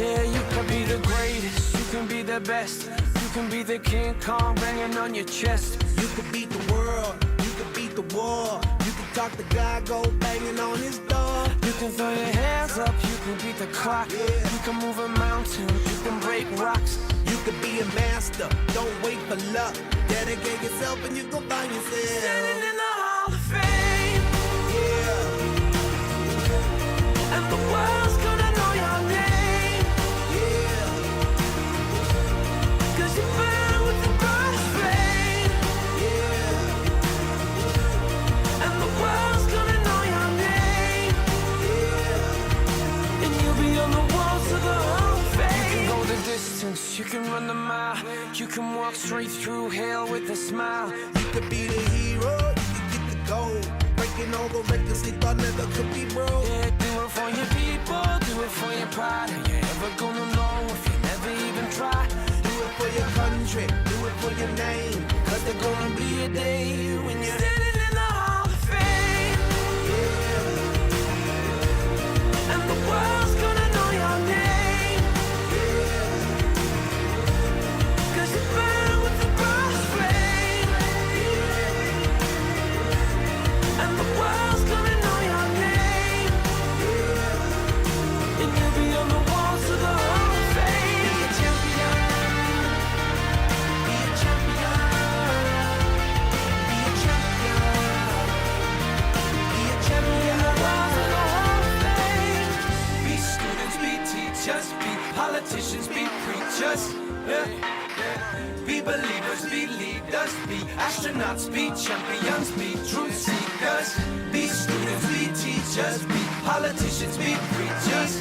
Yeah, you can be the greatest, you can be the best. You can be the King Kong banging on your chest. You can beat the world, you can beat the war. You can talk to God, go banging on his door. You can throw your hands up, you can beat the clock. Yeah. You can move a mountain, you can break rocks. You can be a master, don't wait for luck. Dedicate yourself and you gon' find yourself Standing in the Hall of Fame. Yeah. And the world's gonna know your name. Yeah. 'Cause you burn with the brightest flame. Yeah. And the world's gonna know your name. Yeah. And you'll be on the walls of the Hall of Fame. You can go the distance, you can run the mile. You can walk straight through hell with a smile. You could be the hero, you could get the gold. Breaking all the records they thought never could be broke. Yeah, do it for your people, do it for your pride. Are you ever gonna know if you never even try? Do it for your country, do it for your name. 'Cause there's gonna be a day when you're Standing in the Hall of Fame. And the world's gonna know your name. 'Cause you burn with the brightest flame. And the world's gonna know your name. And you'll be on the walls of the Hall of Fame. Be a champion. Be a champion. Be a champion. Be a champion. On the walls of the Hall of Fame. Be students, be teachers, be politicians, be preachers. Yeah. Be believers, be leaders, be astronauts, be champions, be truth seekers. Be students, be teachers, be politicians, be preachers.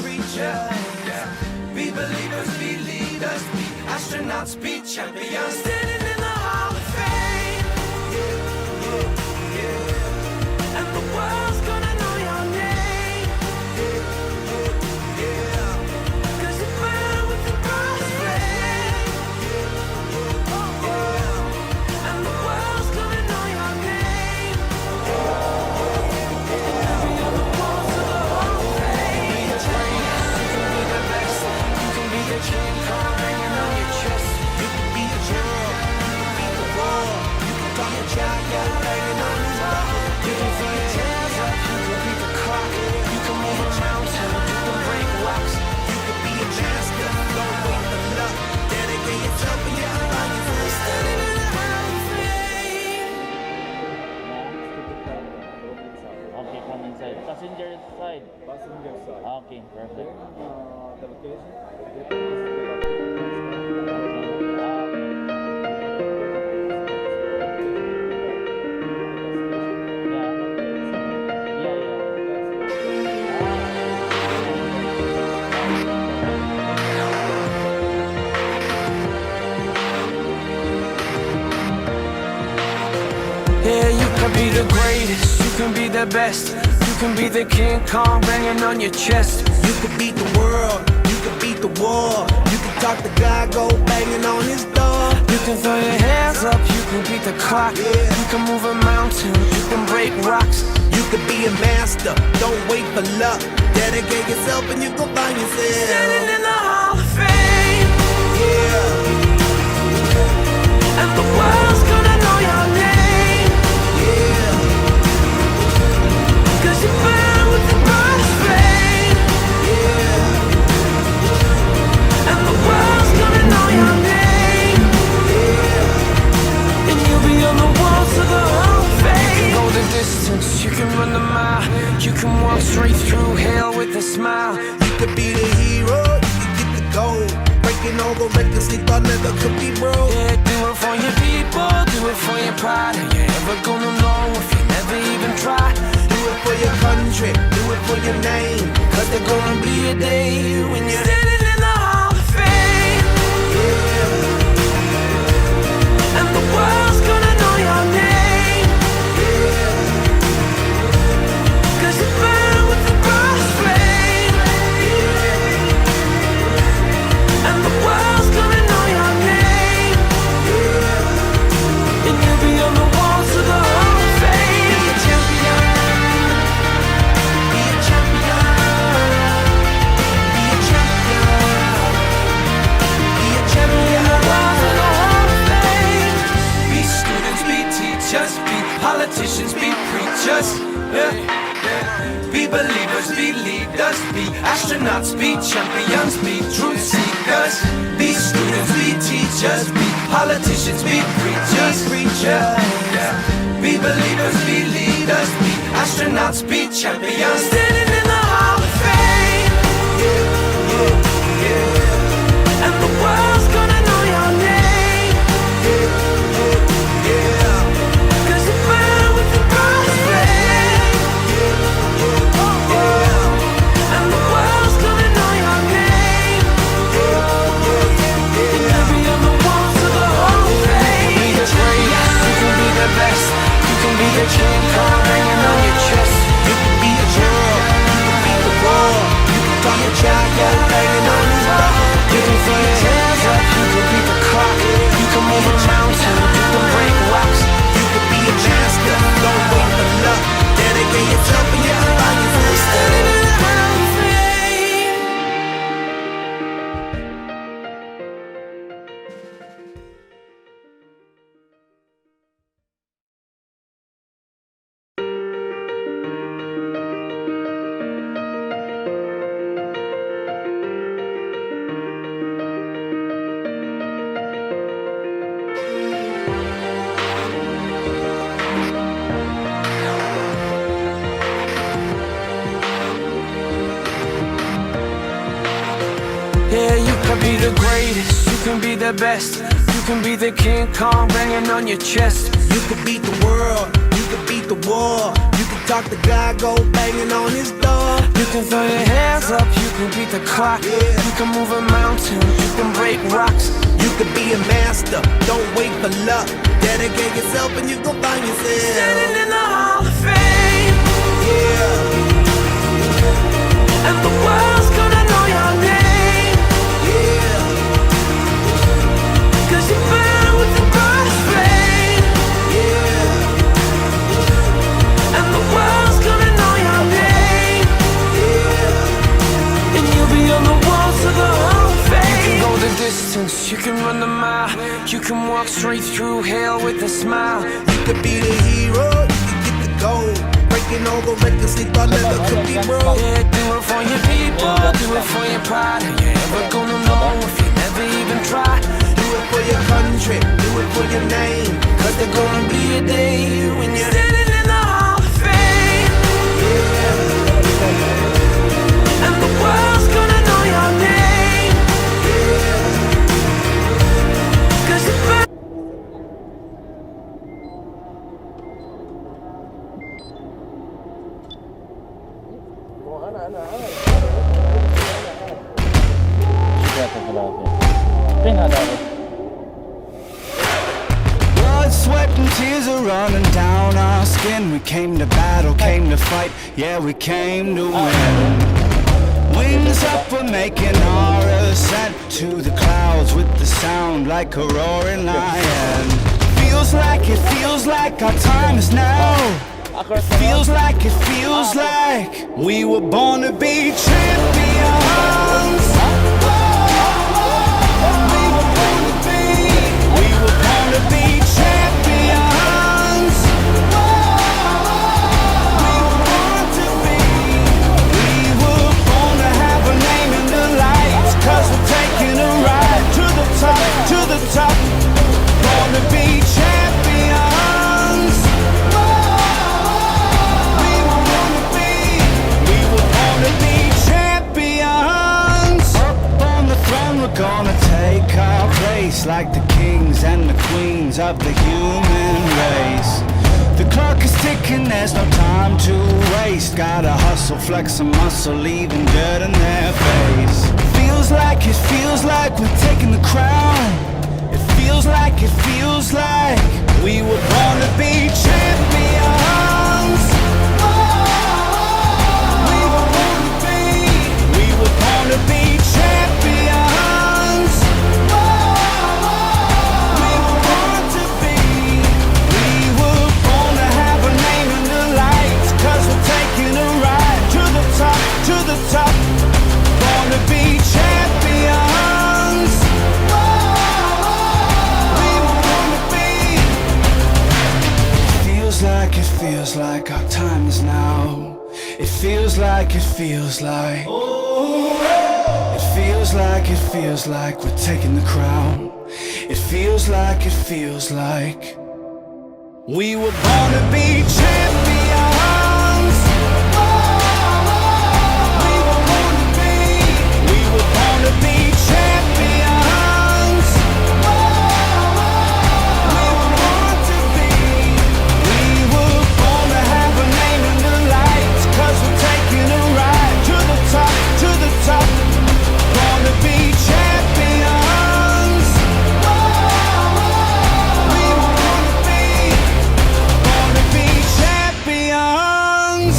Yeah. Be believers, be leaders, be astronauts, be champions. Standing in the Hall of Fame. And the world's gonna know your name. 'Cause you burn with the brightest flame. And the world's gonna know your name. And be on the walls of the Hall of Fame. Be the greatest, you can be the best. You can be the King Kong hanging on your chest. You can be the world, you can beat the war. You can talk to God, go banging on his door. You can throw your hands up, you can beat the clock. You can move a mountain, you can break rocks. You can be a master, don't wait for luck. Dedicate yourself and you can find yourself Standing in the Hall of Fame. Okay, come inside. Passenger side. Passenger side. Okay, perfect. The location? Yeah, you can be the greatest, you can be the best. You can be the King Kong banging on your chest. You can beat the world, you can beat the war. You can talk to God, go banging on his door. You can throw your hands up, you can beat the clock. Yeah. You can move a mountain, you can break rocks. You can be a master, don't wait for luck. Dedicate yourself and you gon' find yourself Standing in the Hall of Fame. Yeah, And the world's gonna know your name. yeah, 'Cause you burn with the brightest flame. yeah, And the world's gonna know your name. And you'll be on the walls of the Hall of Fame. You can go the distance, you can run the mile. You can walk straight through hell with a smile. You could be the hero, you could get the gold. Breaking all the records they thought never could be broke. Yeah, do it for your people, do it for your pride. Are you ever gonna know if you never even try? Do it for your country, do it for your name. 'Cause there's gonna be a day when you're Standing in the Hall of Fame. And the world's gonna know your name. 'Cause you burn with the brightest flame. And the world's gonna know your name. And you'll be on the walls of the Hall of Fame. Be a champion. Be a champion. Be a champion. teachers, be politicians, be preachers. Yeah, yeah. Be believers, be leaders, be astronauts, be champions, be truth seekers. Be students, be teachers, be politicians, be preachers, yeah. Be believers, be leaders, be astronauts, be champions. Standing in the Hall of Fame, yeah, yeah, yeah. And the world's gonna know your name, yeah, yeah, yeah. 'Cause you burn with the brightest flame, yeah, yeah, yeah. And the world's gonna know your name, yeah, yeah, yeah. And you'll be on the walls of the Hall of Fame. You can be the greatest, you can be the best, you can be the King Kong hanging on your chest. You can be a girl, you can be the world. You can talk a child banging on his door. You can throw your hands up, you can beat the clock. You can move a mountain, you can break rocks. You can be a master, don't wait for luck. Dedicate yourself and you can find yourself. Standing in the Hall of Fame. Yeah, you can be the greatest, you can be the best, you can be the King Kong banging on your chest. You can beat the world, you can beat the war. You can talk to God, go banging on his door. You can throw your hands up, you can beat the clock. Yeah. You can move a mountain, you can break rocks. You can be a master, don't wait for luck. Dedicate yourself and you gon' find yourself. Standing in the Hall of Fame, Yeah, and the world's gonna know your name, yeah. 'cause you burn with the brightest flame. Yeah, And the world's gonna know your name, yeah. and you'll be on the walls of the Hall of Fame. You can go the distance, you can run the mile, you can walk straight through hell with a smile. You could be the hero, you can get the gold. Breaking all the records they thought never could be broke. Yeah, do it for your people, do it for your pride. Are you ever gonna know if you never even try? Do it for your country, do it for your name. 'Cause there's gonna be a day when you're standing in the Hall of Fame, and the world's gonna know your name, 'cause you burn. فين هذا؟ Blood, sweat, and tears are running down our skin. We came to battle, came to fight, yeah, we came to win. Wings up, we're making our ascent to the clouds with the sound like a roaring lion. Feels like our time is now. Feels like we were born to be champions. We were born to be champions. We were born to be. We were born to have a name in the lights. 'Cause we're taking a ride to the top, to the top. Born to be champions. We were born to be. We were born to be champions. Up on the throne, we're gonna take our place like the kings and the queens of the human race. The clock is ticking, there's no time to waste. Gotta hustle, flex some muscle, leaving dirt in their face. Feels like we're taking the crown. It feels like we were born to be champions. We were born to be. We were born to be champions. We were born to be. We were born to have a name in the lights. 'Cause we're taking a ride to the top, to the top. Born to be champions. We were born to be. feels like our time is now. It feels like, it feels like. It feels like we're taking the crown. It feels like we were born to be champions. We were born to be champions. We were born to be. We were born to have a name in the lights, 'cause we're taking a ride to the top, to the top. Born to be champions. We were born to be champions.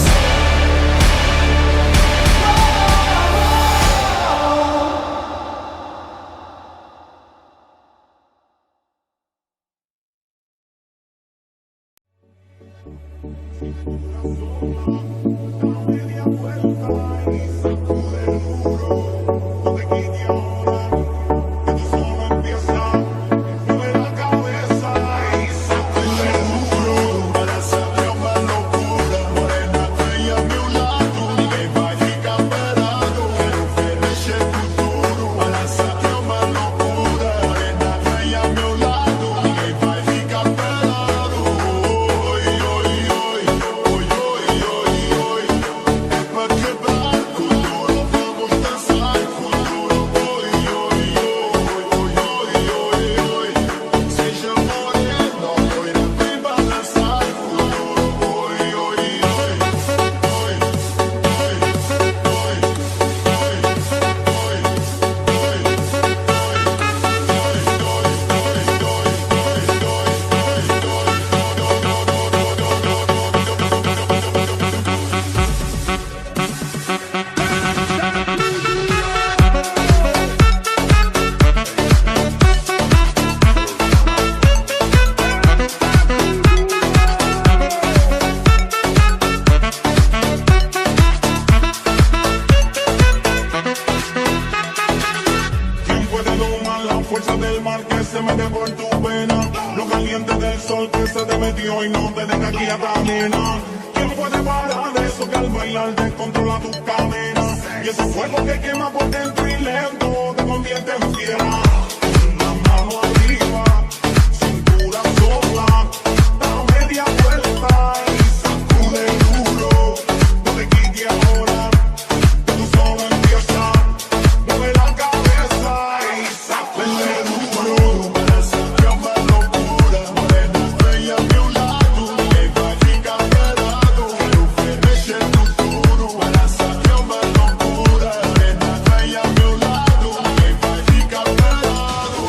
fuerza del mar que se mete por tu vena, lo caliente del sol que se te metió y no te deja aquí a caminar. ¿Quién puede parar eso que al bailar descontrola tus cadenas? Y ese fuego que quema por dentro y lento te convierte en fiera. La mano arriba, cintura sola, da media vuelta y sacude duro. No te quites ahora, que tú solo empieza. Mueve la cabeza y sacude duro. Para sacar más locura, morena bella de un lado, que va a ficar parado, que no feneche el futuro. Para sacar más locura, morena bella de un lado, que va a ficar parado.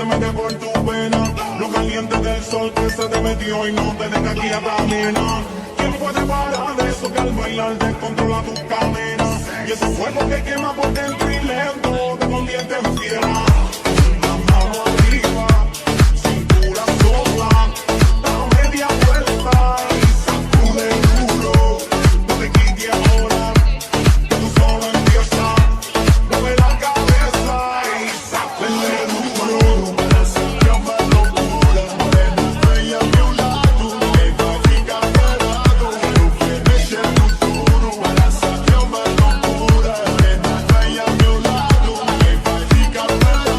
se mete por tu vena. Lo caliente del sol que se te metió y no te deja aquí a caminar. ¿Quién puede parar de eso que al bailar descontrola tus cadenas? Y ese fuego que quema por dentro y lento te convierte en fiera. La mano arriba, cintura sola, da media vuelta y sacude duro. No te quites ahora, que tú solo empiezas. Mueve la cabeza y sacude duro. Para siempre más locura, morena bella a mi lado, que va a ficar parado, quiero que me eche el futuro. Para siempre más locura, morena bella a mi lado, que va a ficar parado.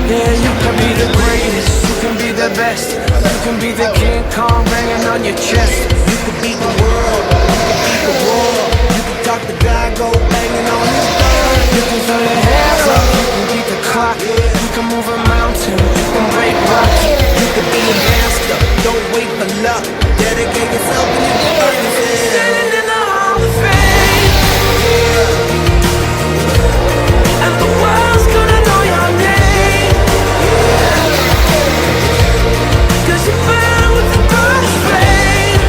Yeah, you can be the greatest, you can be the best, you can be the King Kong banging on your chest. You can beat the world, you can beat the war. You can talk to God, go banging on his door. You can throw your hands up, you can beat the clock, you can move a mountain, you can break rocks. You can be a master, don't wait for luck. Dedicate yourself and you can earn yourself. Standing in the Hall of Fame, and the world's gonna know your name. 'Cause you burn with the brightest flame.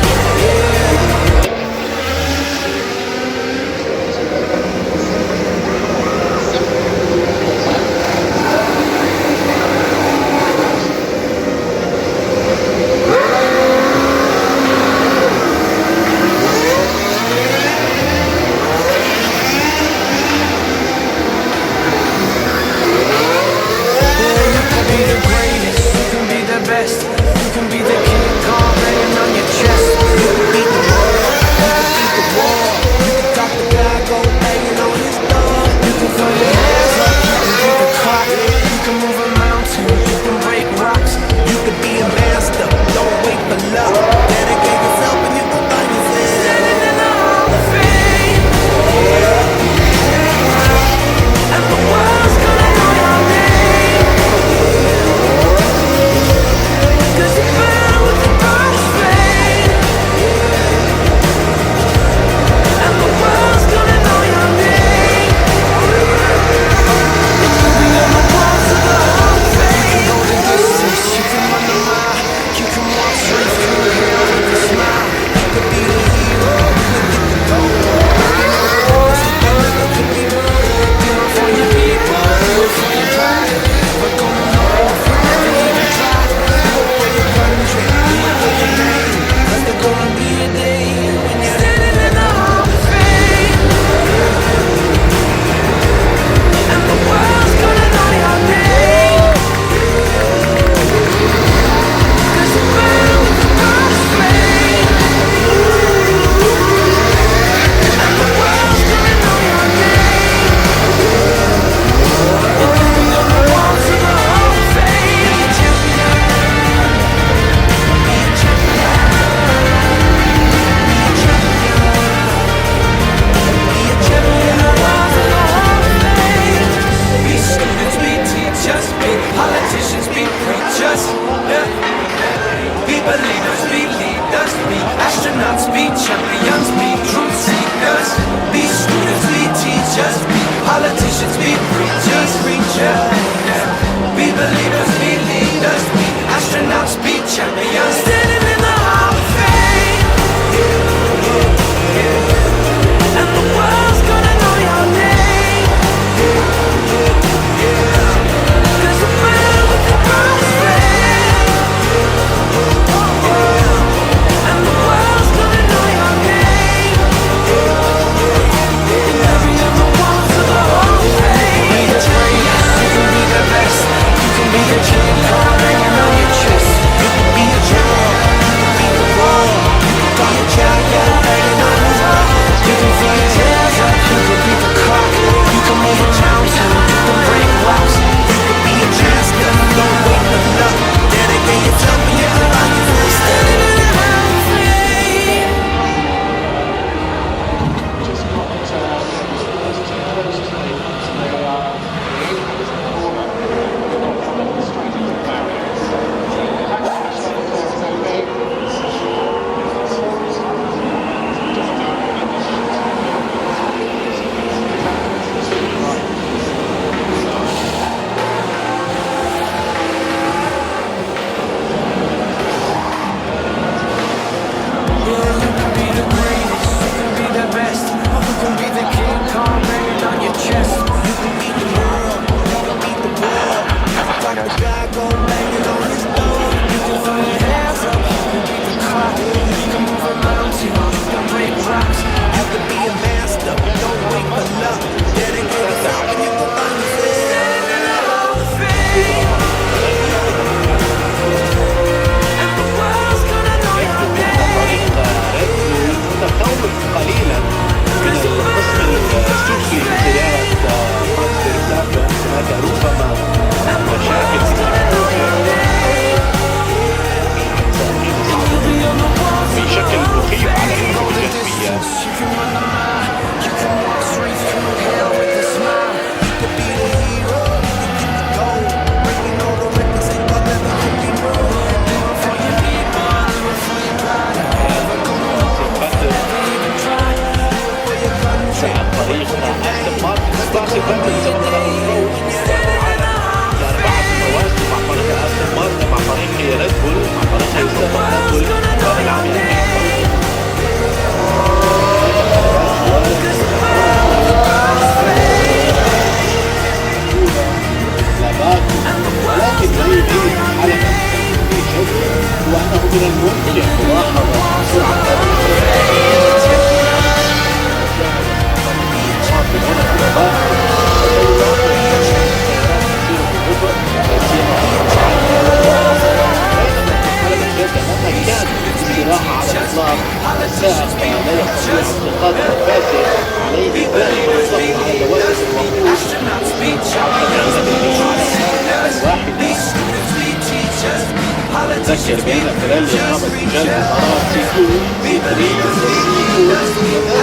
اتذكر بين فريلي رابط رجال الامارات سي 2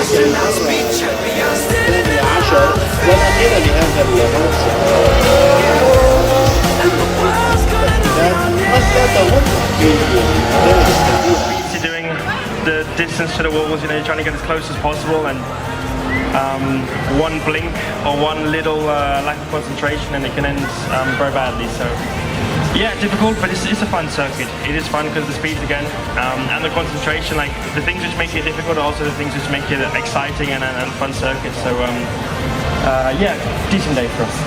سي 3 الثاني عشر والاخيره لهذا الموسم. قد لا تهم في درجه الترتيب. Doing the distance to the walls, you know, you're trying to get as close as possible, and one blink or one little lack of concentration and it can end very badly. So yeah, difficult, but it's a fun circuit. It is fun because the speeds again, and the concentration, like the things which make it difficult are also the things which make it exciting and fun circuit. So yeah, decent day for us.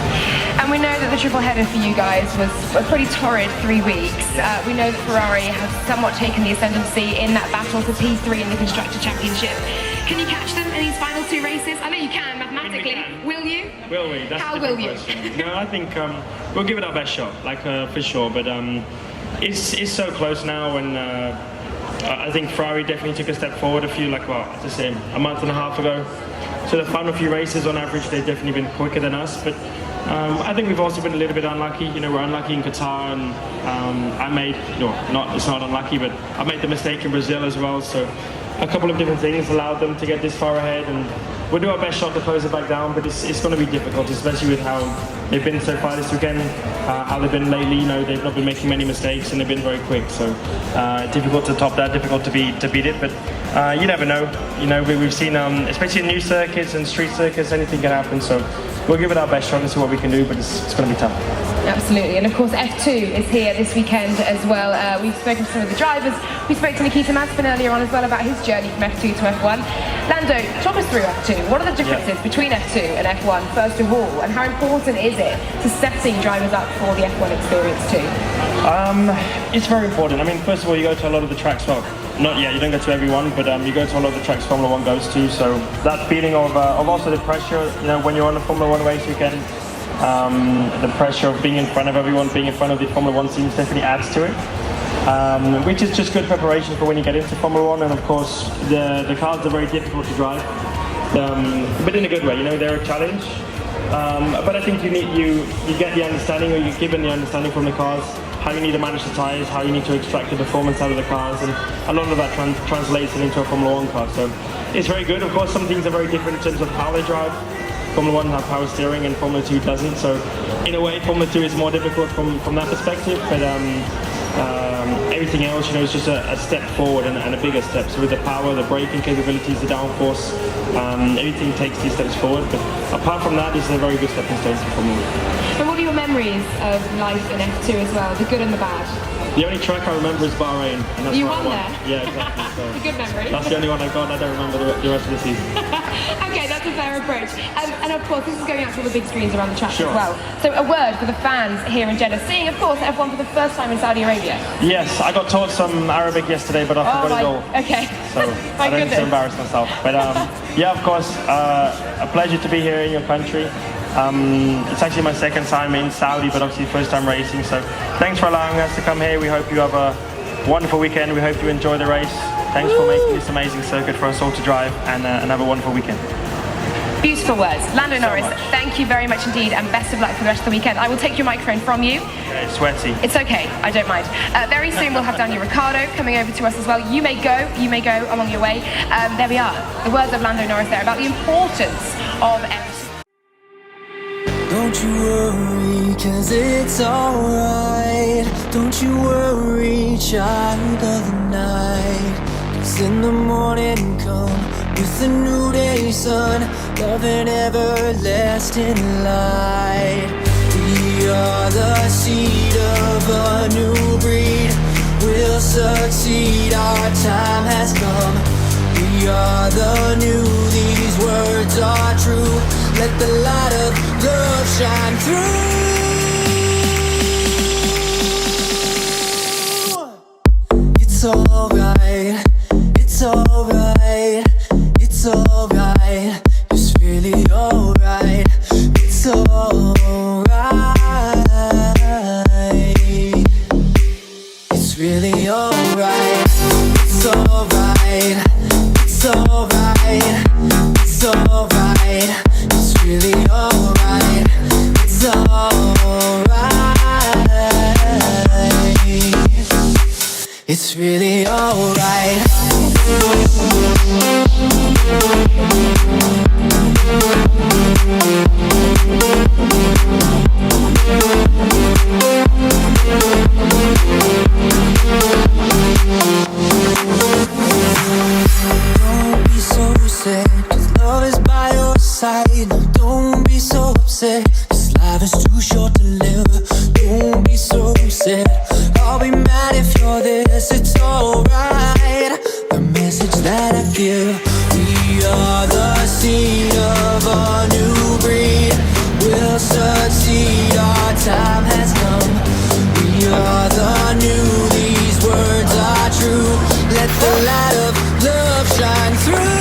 And we know that the triple header for you guys was a pretty torrid 3 weeks. We know that Ferrari has somewhat taken the ascendancy in that battle for P3 in the Constructor Championship. Can you catch them in these final 2 races? I know you can mathematically. Will you? Will we? That's How a will different you? question. No, I think we'll give it our best shot, like for sure. But it's so close now, and I think Ferrari definitely took a step forward to say a month and a half ago. So the final few races, on average, they've definitely been quicker than us. But I think we've also been a little bit unlucky. You know, we're unlucky in Qatar, and it's not unlucky, but I made the mistake in Brazil as well. So a couple of different things allowed them to get this far ahead, and we'll do our best shot to close it back down. But it's going to be difficult, especially with how they've been so far this weekend, how they've been lately. You know, they've not been making many mistakes, and they've been very quick. So difficult to top that, difficult to beat it. But you never know. You know, we've seen, especially in new circuits and street circuits, anything can happen. So we'll give it our best shot and see what we can do, but it's going to be tough. Absolutely, and of course F2 is here this weekend as well. We've spoken to some of the drivers. We spoke to Nikita Mazepin earlier on as well about his journey from F2 to F1. Lando, talk us through F2. What are the differences between F2 and F1, first of all, and how important is it to setting drivers up for the F1 experience too? It's very important. I mean, first of all, you go to a lot of the tracks. Well, you don't go to everyone, but you go to a lot of the tracks Formula 1 goes to. So that feeling of also the pressure, you know, when you're on a Formula 1 race weekend, the pressure of being in front of everyone, being in front of the Formula 1 teams definitely adds to it. Which is just good preparation for when you get into Formula 1, and of course the cars are very difficult to drive, but in a good way. You know, they're a challenge, but I think you get the understanding, or you're given the understanding from the cars, how you need to manage the tyres, how you need to extract the performance out of the cars, and a lot of that translates into a Formula 1 car. So it's very good. Of course, some things are very different in terms of how they drive. Formula 1 have power steering and Formula 2 doesn't. So in a way, Formula 2 is more difficult from that perspective. But everything else, you know, is just a step forward and a bigger step. So with the power, the braking capabilities, the downforce, everything takes these steps forward. But apart from that, it's a very good stepping stone for Formula 1. And what are your memories of life in F2 as well, the good and the bad? The only track I remember is Bahrain. And that's You where I won won. there? Yeah, exactly. So It's a good memory. that's the only one I got. I don't remember the rest of the season. Okay, that's a fair approach. And of course, this is going out to all the big screens around the track Sure. as well. So a word for the fans here in Jeddah, seeing, of course, F1 for the first time in Saudi Arabia. Yes, I got taught some Arabic yesterday, but I forgot it all. Okay. So My I don't need to goodness. embarrass myself. But yeah, of course, a pleasure to be here in your country. It's actually my second time in Saudi, but obviously first time racing. So thanks for allowing us to come here. We hope you have a wonderful weekend. We hope you enjoy the race. Thanks for making this amazing circuit for us all to drive, and have a wonderful weekend. Beautiful words. Lando Norris, thank you very much indeed, and best of luck for the rest of the weekend. I will take your microphone from you. Okay, it's sweaty. It's okay, I don't mind. Very soon we'll have Daniel Ricciardo coming over to us as well. You may go along your way. There we are, the words of Lando Norris there about the importance of F2. Don't you worry, 'cause it's alright. Don't you worry, child of the night. 'Cause in the morning come with the new day sun, love and everlasting light. We are the seed of a new breed. We'll succeed, our time has come. We are the new, these words are true. Let the light of love shine through. It's alright, it's alright, it's alright. It's really alright, it's alright. It's really alright, it's alright, it's alright, it's alright. It's really alright, it's alright. it's really alright. Don't be so sad, 'cause love is by your side. No, don't be so upset, 'cause life is too short to live. Don't be so sad, I'll be mad if you're this, it's alright. The message that I give, we are the seed of a new breed. We'll succeed, our time has come. We are the new, these words are true. Let the light of love shine through.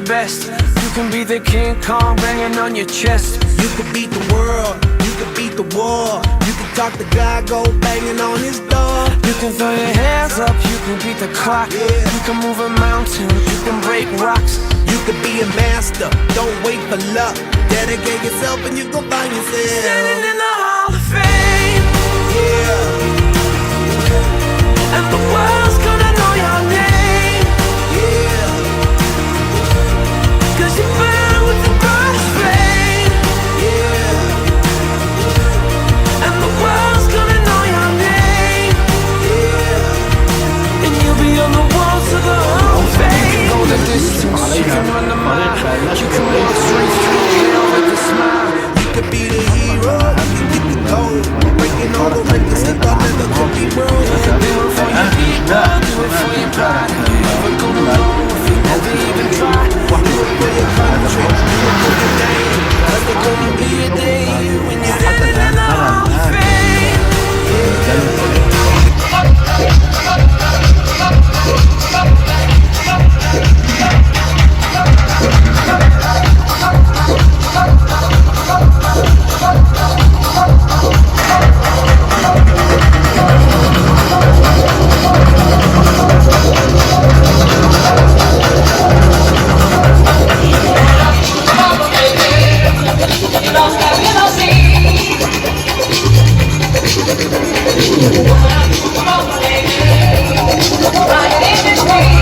Best. You can be the King Kong banging on your chest. You can beat the world, you can beat the war. You can talk the guy, go banging on his door. You can throw your hands up, you can beat the clock. You can move a mountain, you can break rocks. You can be a master, don't wait for luck. Dedicate yourself and you gon' find yourself Standing in the Hall of Fame. Yeah. And the world's gonna know your name. Yeah. 'Cause you burn with the brightest flame. Yeah. And the world's gonna know your name. Yeah. And you'll be on the walls of the Hall of Fame. You can go the distance, you can run the mile. You can walk straight through hell with a smile. You can be the hero, you can get the gold. Breaking all the records that thought never could be broke. Do it for your people, do it for your pride. You never go alone if you never even try. Do it for your country, do it for your name. 'Cause there's gonna be a day when you're Standing in the Hall of Fame. Right in the street.